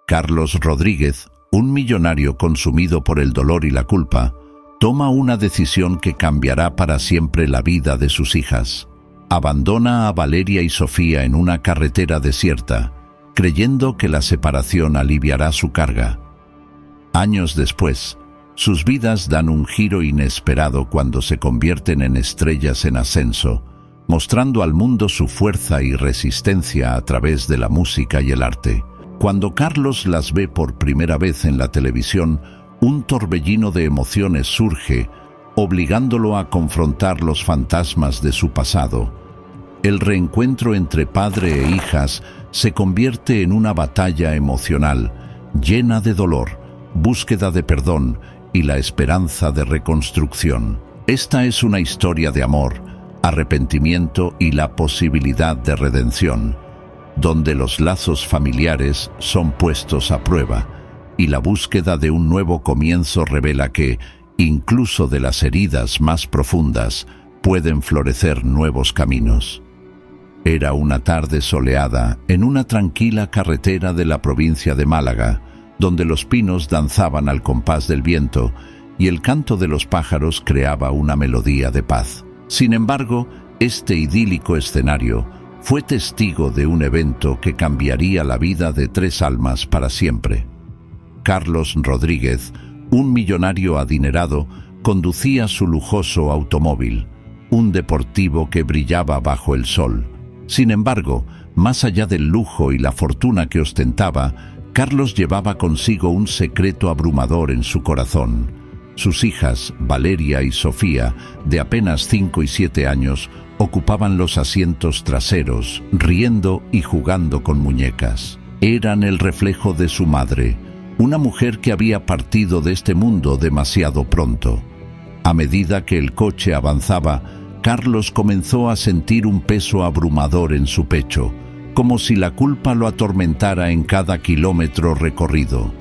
Carlos Rodríguez, un millonario consumido por el dolor y la culpa, toma una decisión que cambiará para siempre la vida de sus hijas. Abandona a Valeria y Sofía en una carretera desierta, creyendo que la separación aliviará su carga. Años después, sus vidas dan un giro inesperado cuando se convierten en estrellas en ascenso, mostrando al mundo su fuerza y resistencia a través de la música y el arte. Cuando Carlos las ve por primera vez en la televisión, un torbellino de emociones surge, obligándolo a confrontar los fantasmas de su pasado. El reencuentro entre padre e hijas se convierte en una batalla emocional, llena de dolor, búsqueda de perdón y la esperanza de reconstrucción. Esta es una historia de amor, arrepentimiento y la posibilidad de redención, donde los lazos familiares son puestos a prueba y la búsqueda de un nuevo comienzo revela que, incluso de las heridas más profundas, pueden florecer nuevos caminos. Era una tarde soleada en una tranquila carretera de la provincia de Málaga, donde los pinos danzaban al compás del viento y el canto de los pájaros creaba una melodía de paz. Sin embargo, este idílico escenario fue testigo de un evento que cambiaría la vida de tres almas para siempre. Carlos Rodríguez, un millonario adinerado, conducía su lujoso automóvil, un deportivo que brillaba bajo el sol. Sin embargo, más allá del lujo y la fortuna que ostentaba, Carlos llevaba consigo un secreto abrumador en su corazón. Sus hijas, Valeria y Sofía, de apenas 5 y 7 años, ocupaban los asientos traseros, riendo y jugando con muñecas. Eran el reflejo de su madre, una mujer que había partido de este mundo demasiado pronto. A medida que el coche avanzaba, Carlos comenzó a sentir un peso abrumador en su pecho, como si la culpa lo atormentara en cada kilómetro recorrido.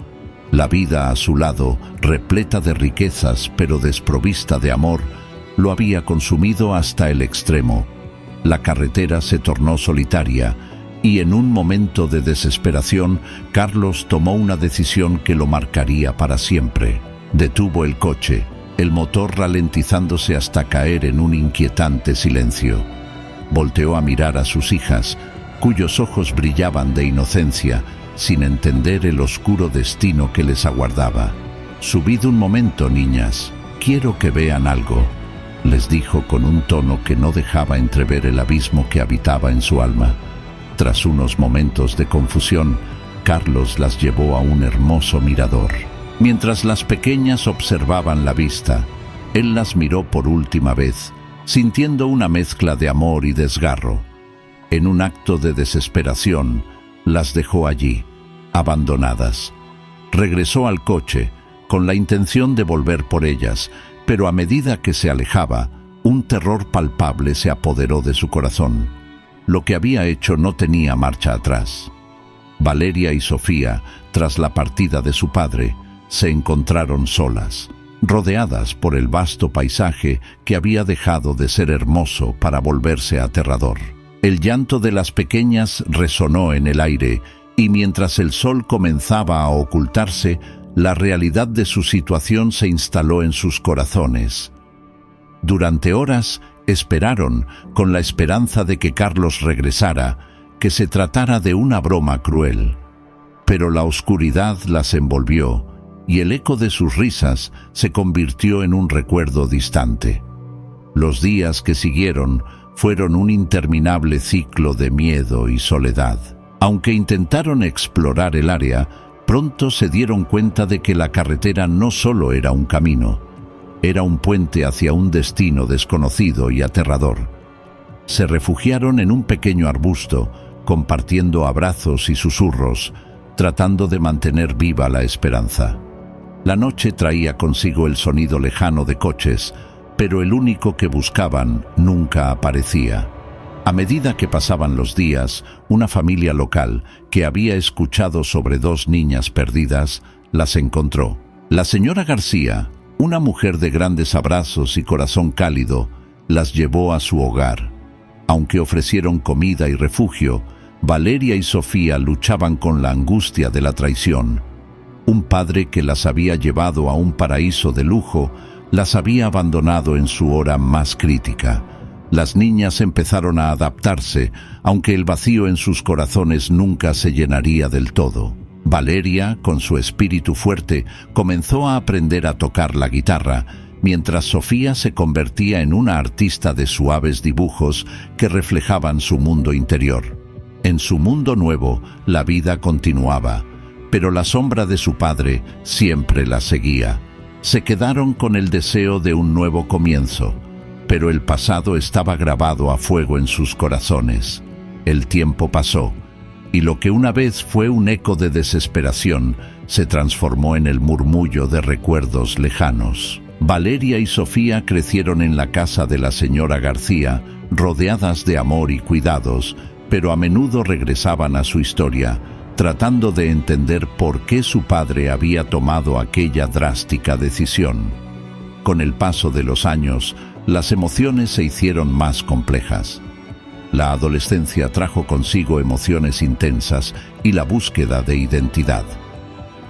La vida a su lado, repleta de riquezas pero desprovista de amor, lo había consumido hasta el extremo. La carretera se tornó solitaria y en un momento de desesperación, Carlos tomó una decisión que lo marcaría para siempre. Detuvo el coche, el motor ralentizándose hasta caer en un inquietante silencio. Volteó a mirar a sus hijas, cuyos ojos brillaban de inocencia, sin entender el oscuro destino que les aguardaba. «Subid un momento, niñas. Quiero que vean algo», les dijo con un tono que no dejaba entrever el abismo que habitaba en su alma. Tras unos momentos de confusión, Carlos las llevó a un hermoso mirador. Mientras las pequeñas observaban la vista, él las miró por última vez, sintiendo una mezcla de amor y desgarro. En un acto de desesperación, las dejó allí, abandonadas. Regresó al coche, con la intención de volver por ellas, pero a medida que se alejaba, un terror palpable se apoderó de su corazón. Lo que había hecho no tenía marcha atrás. Valeria y Sofía, tras la partida de su padre, se encontraron solas, rodeadas por el vasto paisaje que había dejado de ser hermoso para volverse aterrador. El llanto de las pequeñas resonó en el aire, y mientras el sol comenzaba a ocultarse, la realidad de su situación se instaló en sus corazones. Durante horas esperaron, con la esperanza de que Carlos regresara, que se tratara de una broma cruel. Pero la oscuridad las envolvió, y el eco de sus risas se convirtió en un recuerdo distante. Los días que siguieron fueron un interminable ciclo de miedo y soledad. Aunque intentaron explorar el área, pronto se dieron cuenta de que la carretera no solo era un camino, era un puente hacia un destino desconocido y aterrador. Se refugiaron en un pequeño arbusto, compartiendo abrazos y susurros, tratando de mantener viva la esperanza. La noche traía consigo el sonido lejano de coches, pero el único que buscaban nunca aparecía. A medida que pasaban los días, una familia local, que había escuchado sobre 2 niñas perdidas, las encontró. La señora García, una mujer de grandes abrazos y corazón cálido, las llevó a su hogar. Aunque ofrecieron comida y refugio, Valeria y Sofía luchaban con la angustia de la traición. Un padre que las había llevado a un paraíso de lujo, las había abandonado en su hora más crítica. Las niñas empezaron a adaptarse, aunque el vacío en sus corazones nunca se llenaría del todo. Valeria, con su espíritu fuerte, comenzó a aprender a tocar la guitarra, mientras Sofía se convertía en una artista de suaves dibujos que reflejaban su mundo interior. En su mundo nuevo, la vida continuaba, pero la sombra de su padre siempre la seguía. Se quedaron con el deseo de un nuevo comienzo, pero el pasado estaba grabado a fuego en sus corazones. El tiempo pasó, y lo que una vez fue un eco de desesperación se transformó en el murmullo de recuerdos lejanos. Valeria y Sofía crecieron en la casa de la señora García, rodeadas de amor y cuidados, pero a menudo regresaban a su historia, tratando de entender por qué su padre había tomado aquella drástica decisión. Con el paso de los años, las emociones se hicieron más complejas. La adolescencia trajo consigo emociones intensas y la búsqueda de identidad.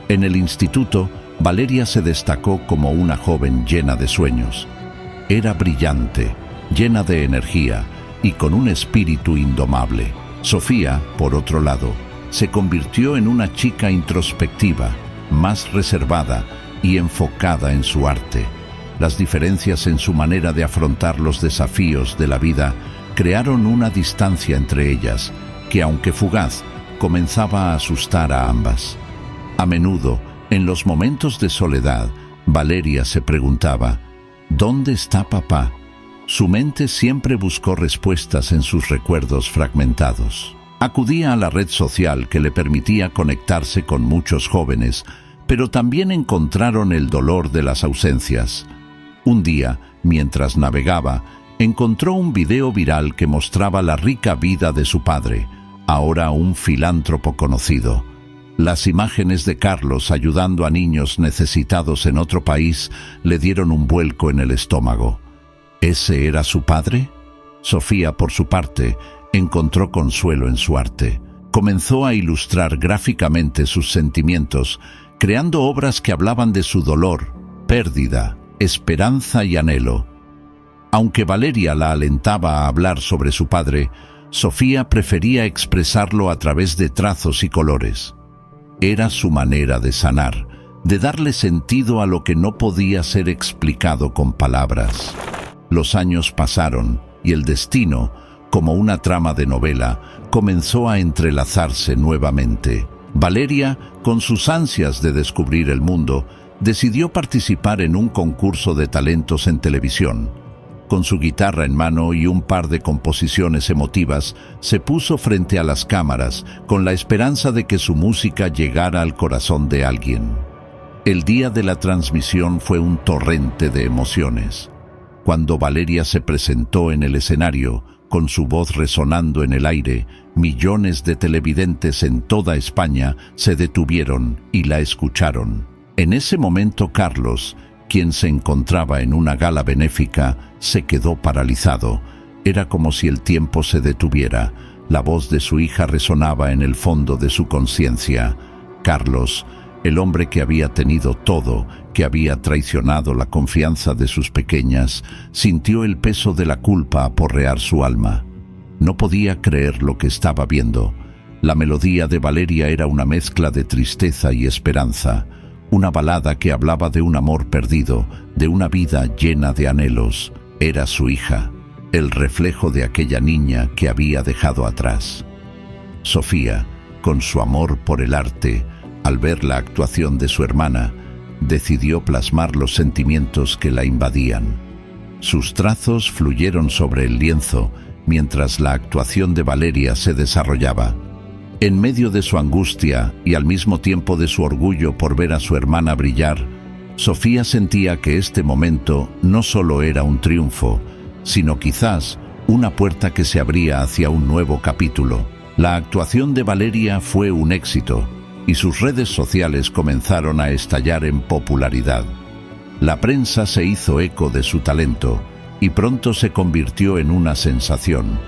En el instituto, Valeria se destacó como una joven llena de sueños. Era brillante, llena de energía y con un espíritu indomable. Sofía, por otro lado, se convirtió en una chica introspectiva, más reservada y enfocada en su arte. Las diferencias en su manera de afrontar los desafíos de la vida crearon una distancia entre ellas, que aunque fugaz, comenzaba a asustar a ambas. A menudo, en los momentos de soledad, Valeria se preguntaba, ¿dónde está papá? Su mente siempre buscó respuestas en sus recuerdos fragmentados. Acudía a la red social que le permitía conectarse con muchos jóvenes, pero también encontraron el dolor de las ausencias. Un día, mientras navegaba, encontró un video viral que mostraba la rica vida de su padre, ahora un filántropo conocido. Las imágenes de Carlos ayudando a niños necesitados en otro país le dieron un vuelco en el estómago. ¿Ese era su padre? Sofía, por su parte, encontró consuelo en su arte. Comenzó a ilustrar gráficamente sus sentimientos, creando obras que hablaban de su dolor, pérdida, esperanza y anhelo. Aunque Valeria la alentaba a hablar sobre su padre, Sofía prefería expresarlo a través de trazos y colores. Era su manera de sanar, de darle sentido a lo que no podía ser explicado con palabras. Los años pasaron y el destino, como una trama de novela, comenzó a entrelazarse nuevamente. Valeria, con sus ansias de descubrir el mundo, decidió participar en un concurso de talentos en televisión. Con su guitarra en mano y un par de composiciones emotivas, se puso frente a las cámaras con la esperanza de que su música llegara al corazón de alguien. El día de la transmisión fue un torrente de emociones. Cuando Valeria se presentó en el escenario, con su voz resonando en el aire, millones de televidentes en toda España se detuvieron y la escucharon. En ese momento Carlos, quien se encontraba en una gala benéfica, se quedó paralizado. Era como si el tiempo se detuviera. La voz de su hija resonaba en el fondo de su conciencia. Carlos, el hombre que había tenido todo, que había traicionado la confianza de sus pequeñas, sintió el peso de la culpa aporrear su alma. No podía creer lo que estaba viendo. La melodía de Valeria era una mezcla de tristeza y esperanza. Una balada que hablaba de un amor perdido, de una vida llena de anhelos. Era su hija, el reflejo de aquella niña que había dejado atrás. Sofía, con su amor por el arte, al ver la actuación de su hermana, decidió plasmar los sentimientos que la invadían. Sus trazos fluyeron sobre el lienzo mientras la actuación de Valeria se desarrollaba. En medio de su angustia y al mismo tiempo de su orgullo por ver a su hermana brillar, Sofía sentía que este momento no solo era un triunfo, sino quizás una puerta que se abría hacia un nuevo capítulo. La actuación de Valeria fue un éxito y sus redes sociales comenzaron a estallar en popularidad. La prensa se hizo eco de su talento y pronto se convirtió en una sensación.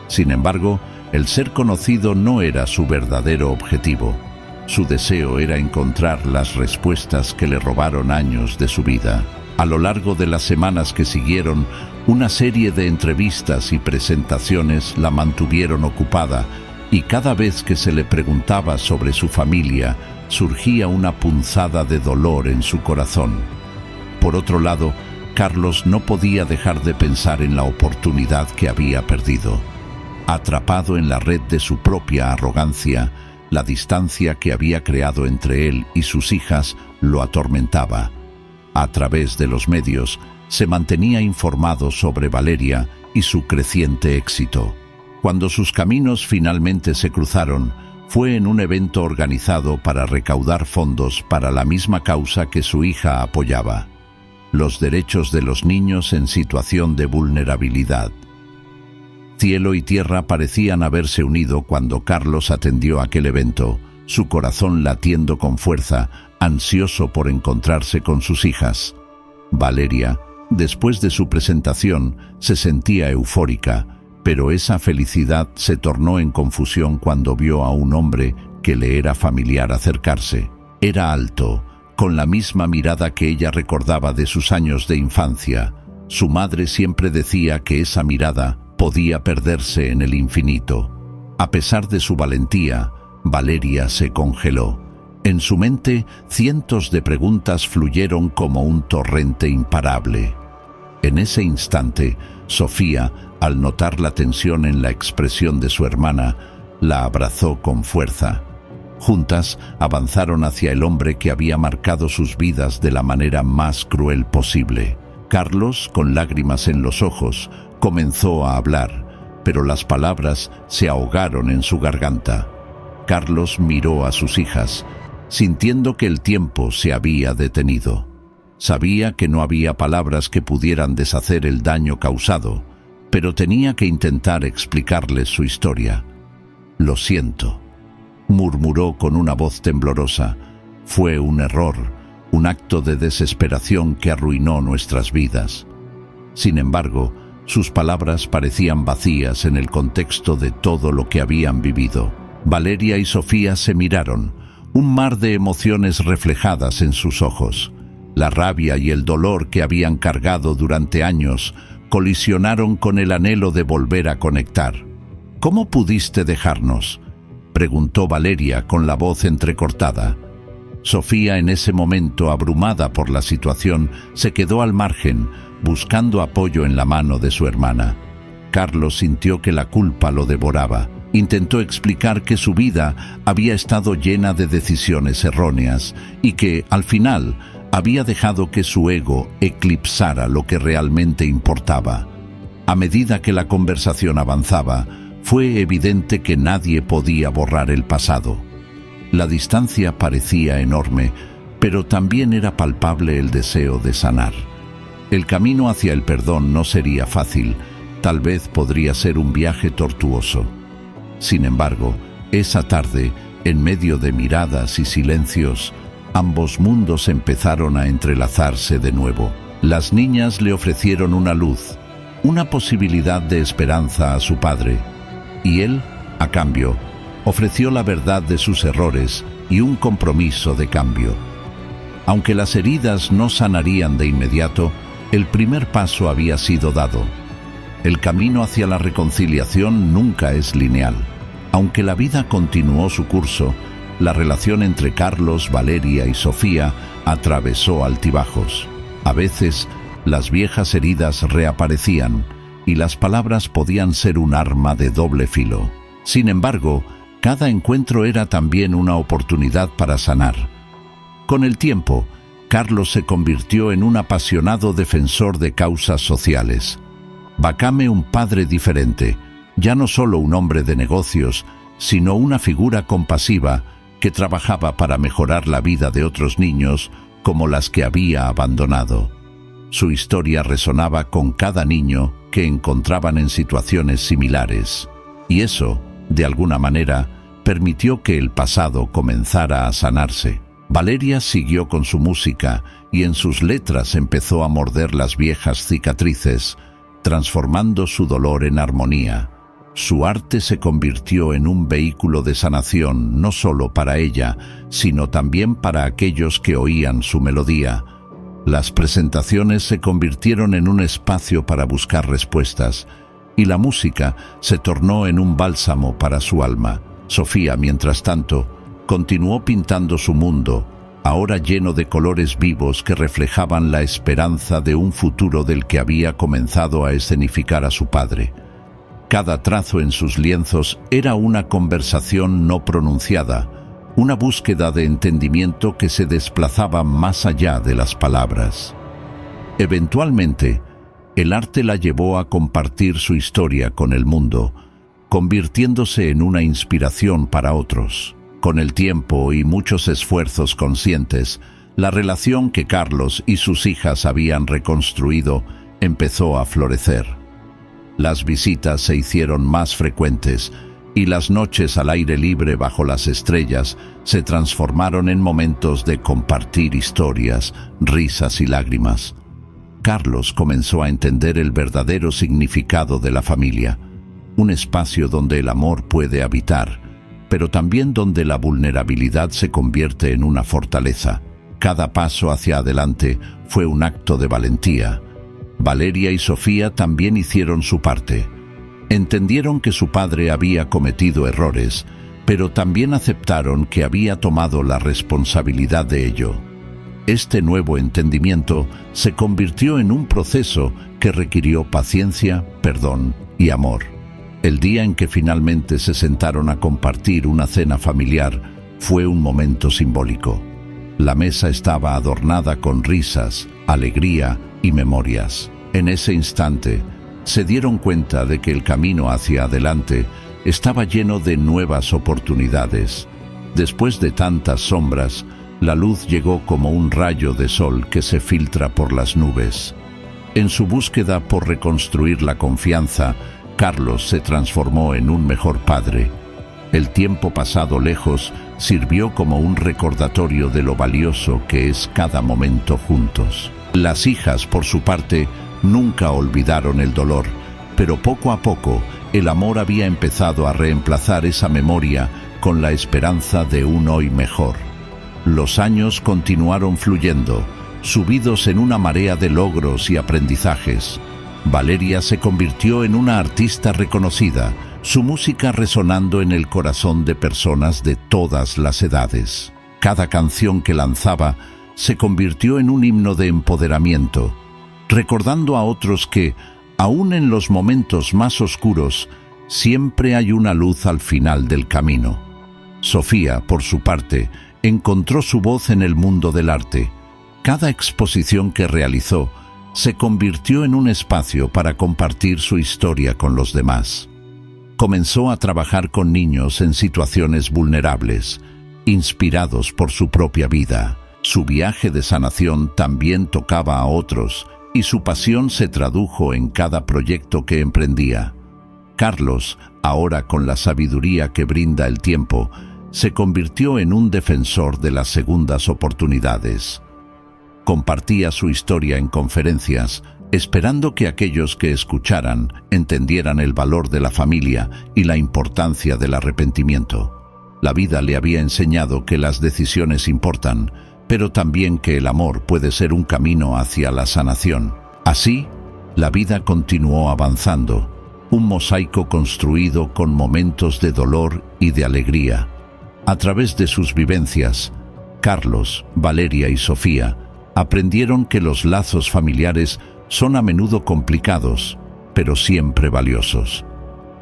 Sin embargo, El ser conocido no era su verdadero objetivo. Su deseo era encontrar las respuestas que le robaron años de su vida. A lo largo de las semanas que siguieron, una serie de entrevistas y presentaciones la mantuvieron ocupada, y cada vez que se le preguntaba sobre su familia, surgía una punzada de dolor en su corazón. Por otro lado, Carlos no podía dejar de pensar en la oportunidad que había perdido. Atrapado en la red de su propia arrogancia, la distancia que había creado entre él y sus hijas lo atormentaba. A través de los medios, se mantenía informado sobre Valeria y su creciente éxito. Cuando sus caminos finalmente se cruzaron, fue en un evento organizado para recaudar fondos para la misma causa que su hija apoyaba: los derechos de los niños en situación de vulnerabilidad. Cielo y tierra parecían haberse unido cuando Carlos atendió aquel evento, su corazón latiendo con fuerza, ansioso por encontrarse con sus hijas. Valeria, después de su presentación, se sentía eufórica, pero esa felicidad se tornó en confusión cuando vio a un hombre que le era familiar acercarse. Era alto, con la misma mirada que ella recordaba de sus años de infancia. Su madre siempre decía que esa mirada podía perderse en el infinito. A pesar de su valentía, Valeria se congeló. En su mente, cientos de preguntas fluyeron como un torrente imparable. En ese instante, Sofía, al notar la tensión en la expresión de su hermana, la abrazó con fuerza. Juntas avanzaron hacia el hombre que había marcado sus vidas de la manera más cruel posible. Carlos, con lágrimas en los ojos, comenzó a hablar, pero las palabras se ahogaron en su garganta. Carlos miró a sus hijas, sintiendo que el tiempo se había detenido. Sabía que no había palabras que pudieran deshacer el daño causado, pero tenía que intentar explicarles su historia. «Lo siento», murmuró con una voz temblorosa. «Fue un error, un acto de desesperación que arruinó nuestras vidas». Sin embargo, sus palabras parecían vacías en el contexto de todo lo que habían vivido. Valeria y Sofía se miraron, un mar de emociones reflejadas en sus ojos. La rabia y el dolor que habían cargado durante años colisionaron con el anhelo de volver a conectar. «¿Cómo pudiste dejarnos?», preguntó Valeria con la voz entrecortada. Sofía, en ese momento abrumada por la situación, se quedó al margen, buscando apoyo en la mano de su hermana. Carlos sintió que la culpa lo devoraba. Intentó explicar que su vida había estado llena de decisiones erróneas y que, al final, había dejado que su ego eclipsara lo que realmente importaba. A medida que la conversación avanzaba, fue evidente que nadie podía borrar el pasado. La distancia parecía enorme, pero también era palpable el deseo de sanar. El camino hacia el perdón no sería fácil, tal vez podría ser un viaje tortuoso. Sin embargo, esa tarde, en medio de miradas y silencios, ambos mundos empezaron a entrelazarse de nuevo. Las niñas le ofrecieron una luz, una posibilidad de esperanza a su padre, y él, a cambio, ofreció la verdad de sus errores y un compromiso de cambio. Aunque las heridas no sanarían de inmediato, el primer paso había sido dado. El camino hacia la reconciliación nunca es lineal. Aunque la vida continuó su curso, la relación entre Carlos, Valeria y Sofía atravesó altibajos. A veces, las viejas heridas reaparecían y las palabras podían ser un arma de doble filo. Sin embargo, cada encuentro era también una oportunidad para sanar. Con el tiempo, Carlos se convirtió en un apasionado defensor de causas sociales. Bacame, un padre diferente, ya no solo un hombre de negocios, sino una figura compasiva que trabajaba para mejorar la vida de otros niños como las que había abandonado. Su historia resonaba con cada niño que encontraban en situaciones similares, y eso, de alguna manera, permitió que el pasado comenzara a sanarse. Valeria siguió con su música y en sus letras empezó a morder las viejas cicatrices, transformando su dolor en armonía. Su arte se convirtió en un vehículo de sanación no solo para ella, sino también para aquellos que oían su melodía. Las presentaciones se convirtieron en un espacio para buscar respuestas, y la música se tornó en un bálsamo para su alma. Sofía, mientras tanto, continuó pintando su mundo, ahora lleno de colores vivos que reflejaban la esperanza de un futuro del que había comenzado a escenificar a su padre. Cada trazo en sus lienzos era una conversación no pronunciada, una búsqueda de entendimiento que se desplazaba más allá de las palabras. Eventualmente, el arte la llevó a compartir su historia con el mundo, convirtiéndose en una inspiración para otros. Con el tiempo y muchos esfuerzos conscientes, la relación que Carlos y sus hijas habían reconstruido empezó a florecer. Las visitas se hicieron más frecuentes y las noches al aire libre bajo las estrellas se transformaron en momentos de compartir historias, risas y lágrimas. Carlos comenzó a entender el verdadero significado de la familia, un espacio donde el amor puede habitar, pero también donde la vulnerabilidad se convierte en una fortaleza. Cada paso hacia adelante fue un acto de valentía. Valeria y Sofía también hicieron su parte. Entendieron que su padre había cometido errores, pero también aceptaron que había tomado la responsabilidad de ello. Este nuevo entendimiento se convirtió en un proceso que requirió paciencia, perdón y amor. El día en que finalmente se sentaron a compartir una cena familiar fue un momento simbólico. La mesa estaba adornada con risas, alegría y memorias. En ese instante, se dieron cuenta de que el camino hacia adelante estaba lleno de nuevas oportunidades. Después de tantas sombras, la luz llegó como un rayo de sol que se filtra por las nubes. En su búsqueda por reconstruir la confianza, Carlos se transformó en un mejor padre. El tiempo pasado lejos sirvió como un recordatorio de lo valioso que es cada momento juntos. Las hijas, por su parte, nunca olvidaron el dolor, pero poco a poco el amor había empezado a reemplazar esa memoria con la esperanza de un hoy mejor. Los años continuaron fluyendo, subidos en una marea de logros y aprendizajes. Valeria se convirtió en una artista reconocida, su música resonando en el corazón de personas de todas las edades. Cada canción que lanzaba se convirtió en un himno de empoderamiento, recordando a otros que, aún en los momentos más oscuros, siempre hay una luz al final del camino. Sofía, por su parte, encontró su voz en el mundo del arte. Cada exposición que realizó se convirtió en un espacio para compartir su historia con los demás. Comenzó a trabajar con niños en situaciones vulnerables, inspirados por su propia vida. Su viaje de sanación también tocaba a otros, y su pasión se tradujo en cada proyecto que emprendía. Carlos, ahora con la sabiduría que brinda el tiempo, se convirtió en un defensor de las segundas oportunidades. Compartía su historia en conferencias, esperando que aquellos que escucharan entendieran el valor de la familia y la importancia del arrepentimiento. La vida le había enseñado que las decisiones importan, pero también que el amor puede ser un camino hacia la sanación. Así, la vida continuó avanzando, un mosaico construido con momentos de dolor y de alegría. A través de sus vivencias, Carlos, Valeria y Sofía aprendieron que los lazos familiares son a menudo complicados, pero siempre valiosos.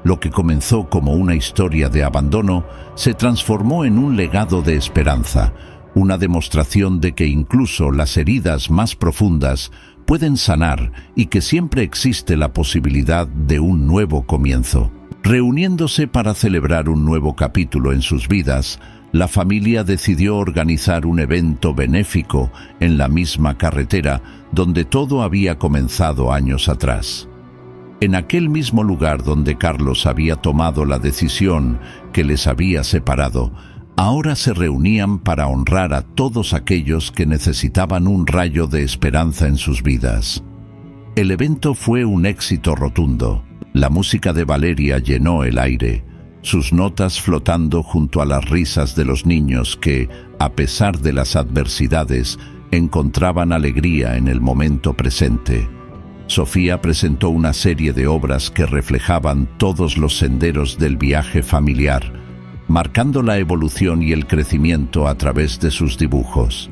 Lo que comenzó como una historia de abandono se transformó en un legado de esperanza, una demostración de que incluso las heridas más profundas pueden sanar y que siempre existe la posibilidad de un nuevo comienzo. Reuniéndose para celebrar un nuevo capítulo en sus vidas, la familia decidió organizar un evento benéfico en la misma carretera donde todo había comenzado años atrás. En aquel mismo lugar donde Carlos había tomado la decisión que les había separado, ahora se reunían para honrar a todos aquellos que necesitaban un rayo de esperanza en sus vidas. El evento fue un éxito rotundo. La música de Valeria llenó el aire, sus notas flotando junto a las risas de los niños que, a pesar de las adversidades, encontraban alegría en el momento presente. Sofía presentó una serie de obras que reflejaban todos los senderos del viaje familiar, marcando la evolución y el crecimiento a través de sus dibujos.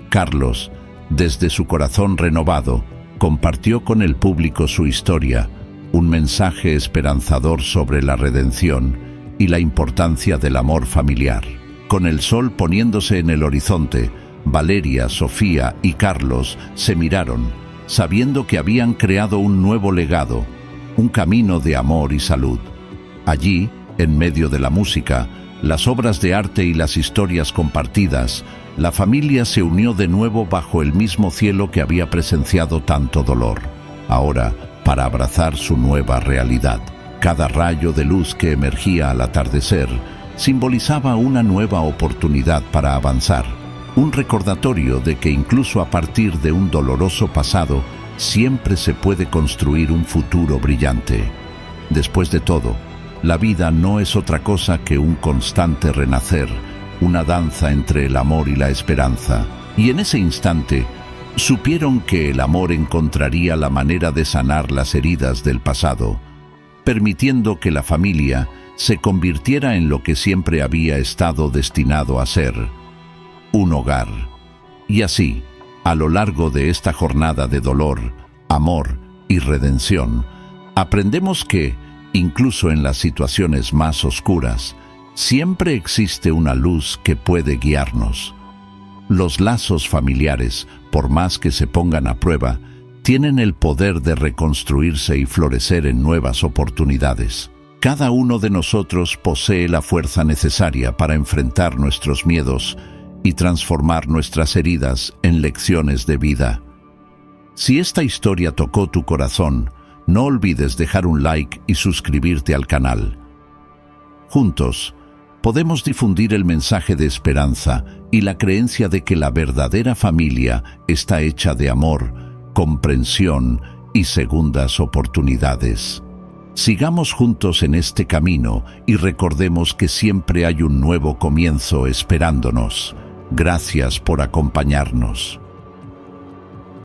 Carlos, desde su corazón renovado, compartió con el público su historia, un mensaje esperanzador sobre la redención y la importancia del amor familiar. Con el sol poniéndose en el horizonte, Valeria, Sofía y Carlos se miraron, sabiendo que habían creado un nuevo legado, un camino de amor y salud. Allí, en medio de la música, las obras de arte y las historias compartidas, la familia se unió de nuevo bajo el mismo cielo que había presenciado tanto dolor, ahora para abrazar su nueva realidad. Cada rayo de luz que emergía al atardecer simbolizaba una nueva oportunidad para avanzar, un recordatorio de que incluso a partir de un doloroso pasado, siempre se puede construir un futuro brillante. Después de todo, la vida no es otra cosa que un constante renacer, una danza entre el amor y la esperanza. Y en ese instante, supieron que el amor encontraría la manera de sanar las heridas del pasado, permitiendo que la familia se convirtiera en lo que siempre había estado destinado a ser, un hogar. Y así, a lo largo de esta jornada de dolor, amor y redención, aprendemos que, incluso en las situaciones más oscuras, siempre existe una luz que puede guiarnos. Los lazos familiares, por más que se pongan a prueba, tienen el poder de reconstruirse y florecer en nuevas oportunidades. Cada uno de nosotros posee la fuerza necesaria para enfrentar nuestros miedos y transformar nuestras heridas en lecciones de vida. Si esta historia tocó tu corazón, no olvides dejar un like y suscribirte al canal. Juntos, podemos difundir el mensaje de esperanza y la creencia de que la verdadera familia está hecha de amor, comprensión y segundas oportunidades. Sigamos juntos en este camino y recordemos que siempre hay un nuevo comienzo esperándonos. Gracias por acompañarnos.